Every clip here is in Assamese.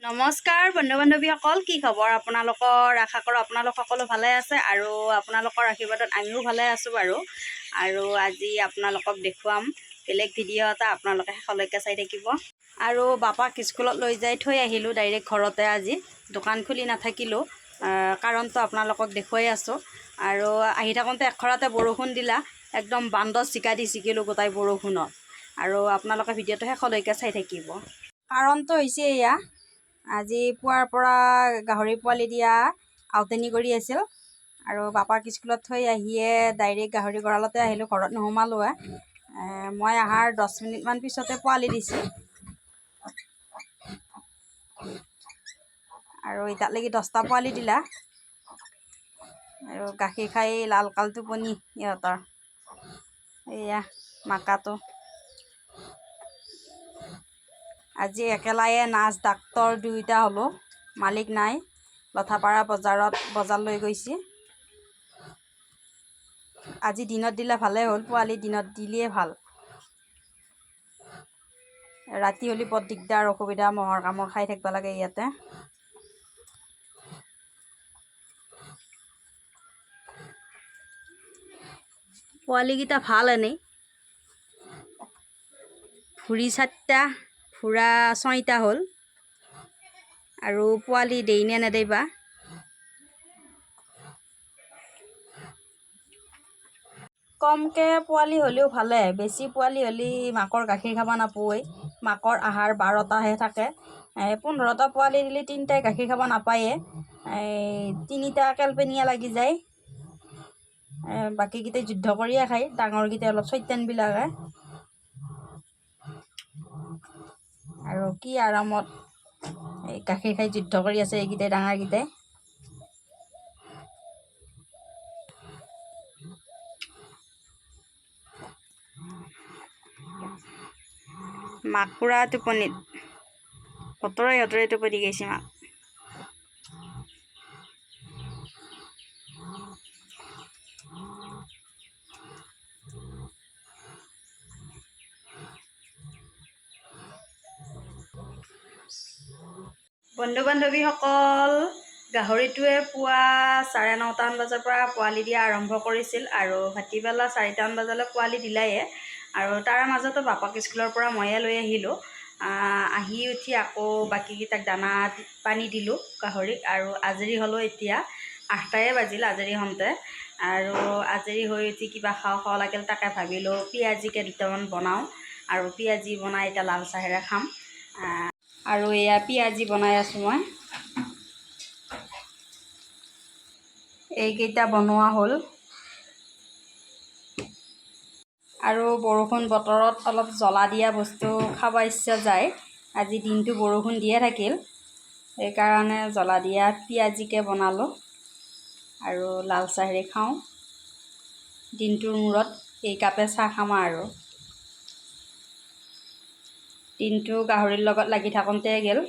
নমস্কাৰ বন্ধু বান্ধৱীসকল, কি খবৰ আপোনালোকৰ? আশা কৰোঁ আপোনালোক সকলো ভালে আছে আৰু আপোনালোকৰ আশীৰ্বাদত আমিও ভালে আছোঁ বাৰু। আৰু আজি আপোনালোকক দেখুৱাম বেলেগ ভিডিঅ' এটা, আপোনালোকে শেষলৈকে চাই থাকিব। আৰু বাপাক স্কুলত লৈ যাই থৈ আহিলোঁ ডাইৰেক্ট ঘৰতে। আজি দোকান খুলি নাথাকিলোঁ, কাৰণটো আপোনালোকক দেখুৱাই আছোঁ। আৰু আহি থাকোঁতে এখৰাতে বৰষুণ দিলা, একদম বান্দৰ চিকা দি চিকিলোঁ গোটাই বৰষুণত। আৰু আপোনালোকে ভিডিঅ'টো শেষলৈকে চাই থাকিব। কাৰণটো হৈছে এয়া, আজি পুৱাৰ পৰা গাহৰি পোৱালি দিয়া আউটেনি কৰি আছিল। আৰু বাপাক স্কুলত থৈ আহিয়ে ডাইৰেক্ট গাহৰি গঁৰালতে আহিলোঁ, ঘৰত নোসোমালোৱে। মই অহাৰ 10 মিনিটমান পিছতে পোৱালি দিছোঁ। আৰু এতিয়ালৈকে 10টা পোৱালি দিলা। আৰু গাখীৰ খাই লাল কাল টোপনি ইহঁতৰ। এয়া মাকাটো আজি একেলায়ে নাৰ্ছ ডাক্তৰ দুয়োটা হ'লোঁ, মালিক নাই, লথাপাৰা বজাৰ লৈ গৈছে। আজি দিনত দিলে ভালেই হ'ল, পোৱালি দিনত দিলেই ভাল। ৰাতি হ'লে বৰ দিগদাৰ, অসুবিধা, মহৰ কামোৰ খাই থাকিব লাগে ইয়াতে। পোৱালিকেইটা ভাল এনেই, ভুৰি 4টা, ভুৰা 6টা হ'ল। আৰু পোৱালি দেই নে নেদেই বা। কমকৈ পোৱালি হ'লেও ভালে, বেছি পোৱালি হ'লে মাকৰ গাখীৰ খাব নাপায়। মাকৰ আহাৰ 12টাহে থাকে। 15টা পোৱালি দিলে 3টাই গাখীৰ খাব নাপায়ে। 3টা কেলপেনীয়া লাগি যায়। বাকীকেইটাই যুদ্ধ কৰিয়ে খায়, ডাঙৰকেইটাই অলপ চৈতানবিলাকে। আৰু কি আৰামত গাখীৰ খাই যুদ্ধ কৰি আছে এইকেইটাই, ডাঙৰকেইটাই। মাক পুৰা টোপনিত, হতৰে টোপনি গৈছে মাক। বন্ধু বান্ধৱীসকল, গাহৰিটোৱে পুৱা 9:30মান বজাৰ পৰা পোৱালি দিয়া আৰম্ভ কৰিছিল আৰু ভাটিবেলা 4টামান বজালৈ পোৱালি দিলায়ে। আৰু তাৰ মাজতো বাপাক স্কুলৰ পৰা ময়ে লৈ আহিলোঁ। আহি উঠি আকৌ বাকীকেইটাক দানা পানী দিলোঁ গাহৰিক। আৰু আজৰি হ'লোঁ এতিয়া, 8টায়ে বাজিল আজৰি হওঁতে। আৰু আজৰি হৈ উঠি কিবা খাওঁ লাগিল, তাকে ভাবিলোঁ পিঁয়াজিকে দুটামান বনাওঁ। আৰু পিঁয়াজি বনাই এতিয়া লাল চাহেৰে খাম। আৰু এয়া পিঁয়াজি বনাই আছোঁ মই। এইকেইটা বনোৱা হ'ল। আৰু বৰষুণ বতৰত অলপ জ্বলা দিয়া বস্তু খাব ইচ্ছা যায়। আজি দিনটো বৰষুণ দিয়ে থাকিল, সেইকাৰণে জ্বলা দিয়া পিঁয়াজিকে বনালোঁ। আৰু লাল চাহেৰে খাওঁ। দিনটোৰ মূৰত এই কাপে চাহ খাম আৰু। দিনটো গাহৰিৰ লগত লাগি থাকোঁতে গ'ল,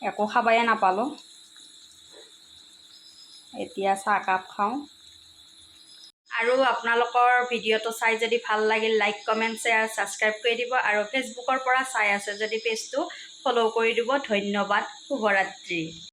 একো খাবয়ে নাপালোঁ। এতিয়া চাহকাপ খাওঁ। আৰু আপোনালোকৰ ভিডিঅ'টো চাই যদি ভাল লাগিল, লাইক, কমেণ্ট, শ্বেয়াৰ, ছাবস্ক্ৰাইব কৰি দিব। আৰু ফেচবুকৰ পৰা চাই আছে যদি পেজটো ফ'ল' কৰি দিব। ধন্যবাদ, শুভৰাত্ৰি।